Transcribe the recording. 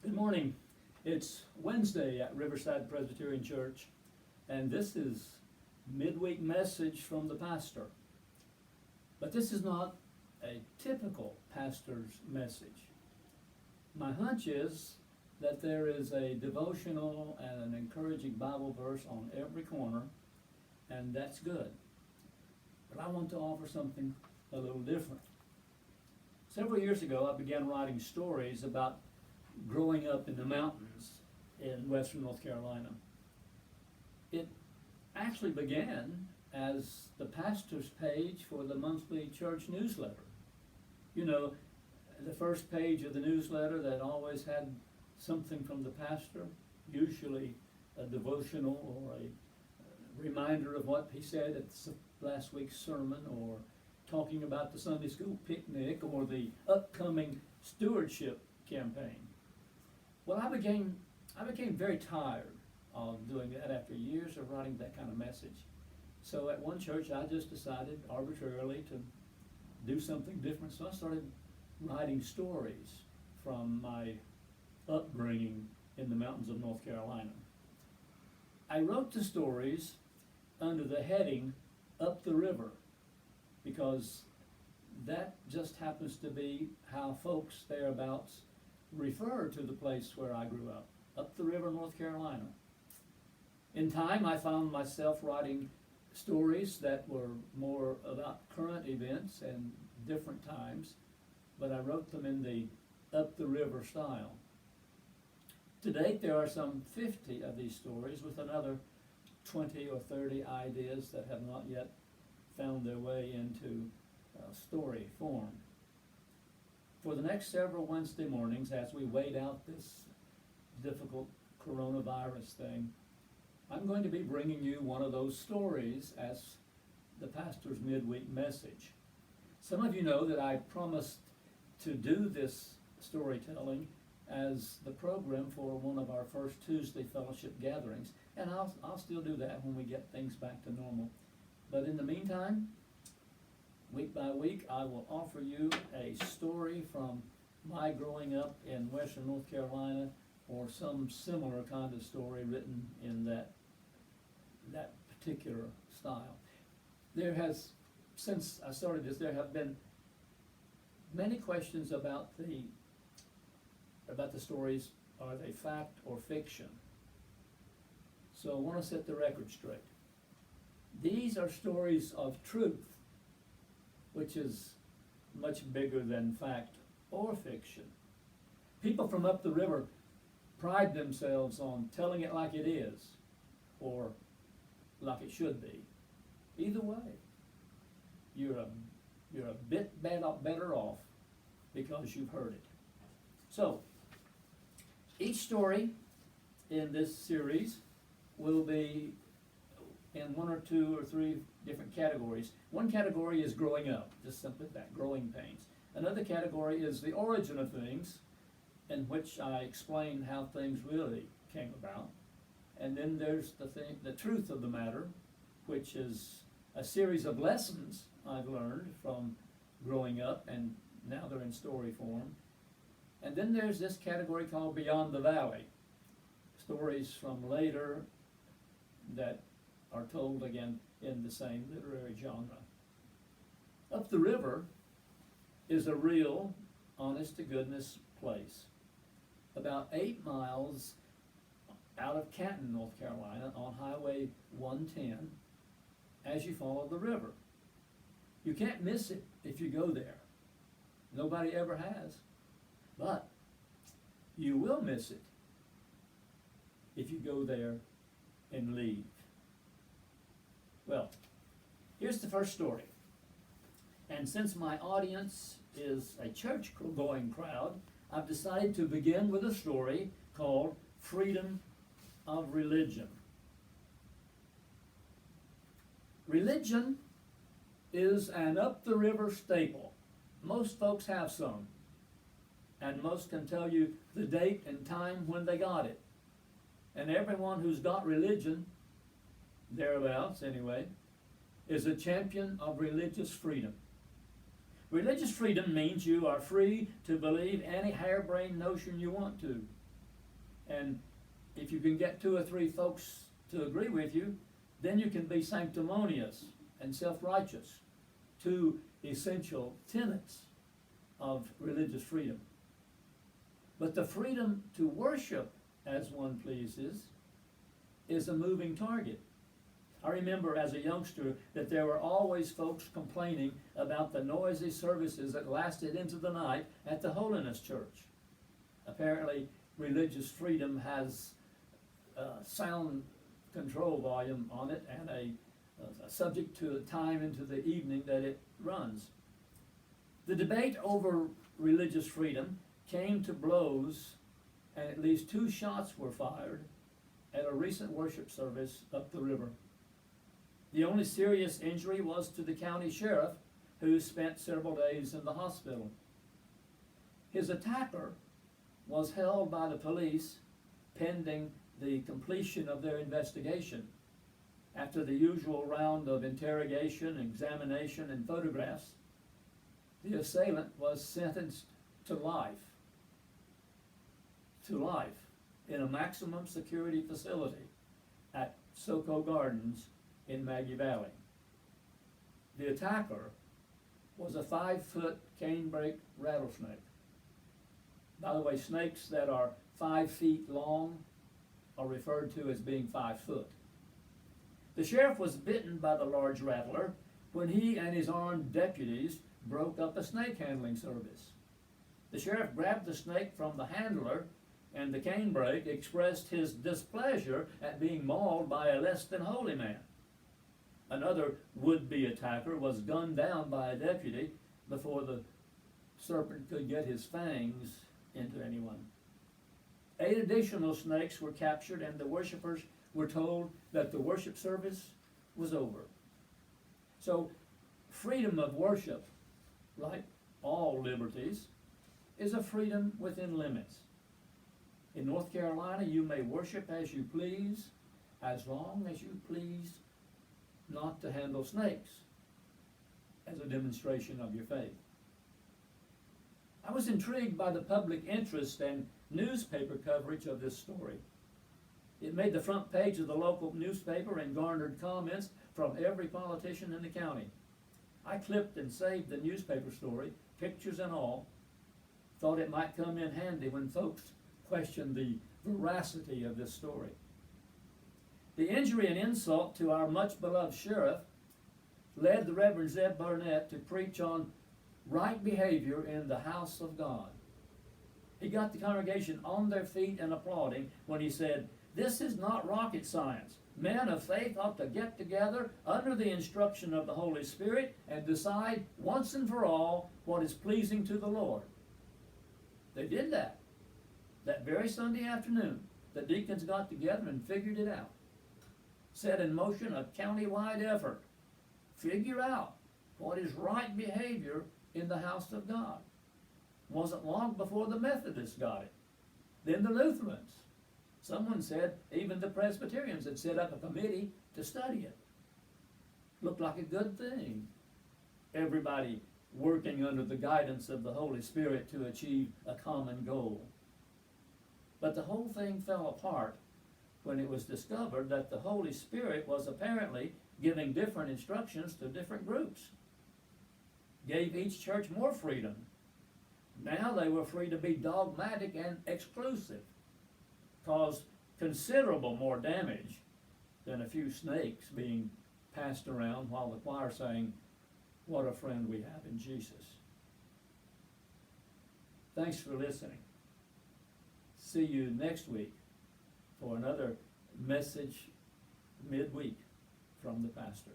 Good morning. It's Wednesday at Riverside Presbyterian Church, and this is midweek message from the pastor. But this is not a typical pastor's message. My hunch is that there is a devotional and an encouraging Bible verse on every corner, and that's good. But I want to offer something a little different. Several years ago, I began writing stories about growing up in the mountains in western North Carolina. It actually began as the pastor's page for the monthly church newsletter. You know, the first page of the newsletter that always had something from the pastor, usually a devotional or a reminder of what he said at last week's sermon, or talking about the Sunday school picnic or the upcoming stewardship campaign. Well, I became very tired of doing that after years of writing that kind of message. So at one church, I just decided arbitrarily to do something different. So I started writing stories from my upbringing in the mountains of North Carolina. I wrote the stories under the heading Up the River, because that just happens to be how folks thereabouts refer to the place where I grew up the river, North Carolina. In time, I found myself writing stories that were more about current events and different times, but I wrote them in the up the river style. To date, there are some 50 of these stories, with another 20 or 30 ideas that have not yet found their way into story form. For the next several Wednesday mornings, as we wait out this difficult coronavirus thing, I'm going to be bringing you one of those stories as the pastor's midweek message. Some of you know that I promised to do this storytelling as the program for one of our first Tuesday fellowship gatherings, and I'll still do that when we get things back to normal. But in the meantime, week by week, I will offer you a story from my growing up in western North Carolina, or some similar kind of story written in that particular style. Since I started this, there have been many questions about the stories. Are they fact or fiction? So I want to set the record straight. These are stories of truth, which is much bigger than fact or fiction. People from up the river pride themselves on telling it like it is, or like it should be. Either way, you're a bit better off because you've heard it. So, each story in this series will be in one or two or three different categories. One category is growing up, just simply that, growing pains. Another category is the origin of things, in which I explain how things really came about. And then there's the truth of the matter, which is a series of lessons I've learned from growing up, and now they're in story form. And then there's this category called Beyond the Valley, stories from later that are told again in the same literary genre. Up the river is a real, honest-to-goodness place, about 8 miles out of Canton, North Carolina, on Highway 110, as you follow the river. You can't miss it if you go there. Nobody ever has. But you will miss it if you go there and leave. Well, here's the first story. And since my audience is a church-going crowd, I've decided to begin with a story called Freedom of Religion. Religion is an up-the-river staple. Most folks have some, and most can tell you the date and time when they got it. And everyone who's got religion, thereabouts anyway, is a champion of religious freedom. Religious freedom means you are free to believe any harebrained notion you want to. And if you can get 2 or 3 folks to agree with you, then you can be sanctimonious and self-righteous, 2 essential tenets of religious freedom. But the freedom to worship as one pleases is a moving target. I remember as a youngster that there were always folks complaining about the noisy services that lasted into the night at the Holiness Church. Apparently, religious freedom has sound control volume on it and a subject to time into the evening that it runs. The debate over religious freedom came to blows, and at least 2 shots were fired at a recent worship service up the river. The only serious injury was to the county sheriff, who spent several days in the hospital. His attacker was held by the police pending the completion of their investigation. After the usual round of interrogation, examination, and photographs, the assailant was sentenced to life in a maximum security facility at Soco Gardens in Maggie Valley. The attacker was a 5-foot canebrake rattlesnake. By the way, snakes that are 5 feet long are referred to as being 5 foot. The sheriff was bitten by the large rattler when he and his armed deputies broke up a snake handling service. The sheriff grabbed the snake from the handler, and the canebrake expressed his displeasure at being mauled by a less than holy man. Another would-be attacker was gunned down by a deputy before the serpent could get his fangs into anyone. 8 additional snakes were captured, and the worshipers were told that the worship service was over. So, freedom of worship, like all liberties, is a freedom within limits. In North Carolina, you may worship as you please, as long as you please not to handle snakes as a demonstration of your faith. I was intrigued by the public interest and newspaper coverage of this story. It made the front page of the local newspaper and garnered comments from every politician in the county. I clipped and saved the newspaper story, pictures and all. Thought it might come in handy when folks questioned the veracity of this story. The injury and insult to our much beloved sheriff led the Reverend Zeb Burnett to preach on right behavior in the house of God. He got the congregation on their feet and applauding when he said, "This is not rocket science. Men of faith ought to get together under the instruction of the Holy Spirit and decide once and for all what is pleasing to the Lord." They did that. That very Sunday afternoon, the deacons got together and figured it out. Set in motion a county-wide effort. Figure out what is right behavior in the house of God. Wasn't long before the Methodists got it. Then the Lutherans. Someone said even the Presbyterians had set up a committee to study it. Looked like a good thing. Everybody working under the guidance of the Holy Spirit to achieve a common goal. But the whole thing fell apart when it was discovered that the Holy Spirit was apparently giving different instructions to different groups. Gave each church more freedom. Now they were free to be dogmatic and exclusive. Caused considerable more damage than a few snakes being passed around while the choir sang, "What a friend we have in Jesus." Thanks for listening. See you next week for another message midweek from the pastor.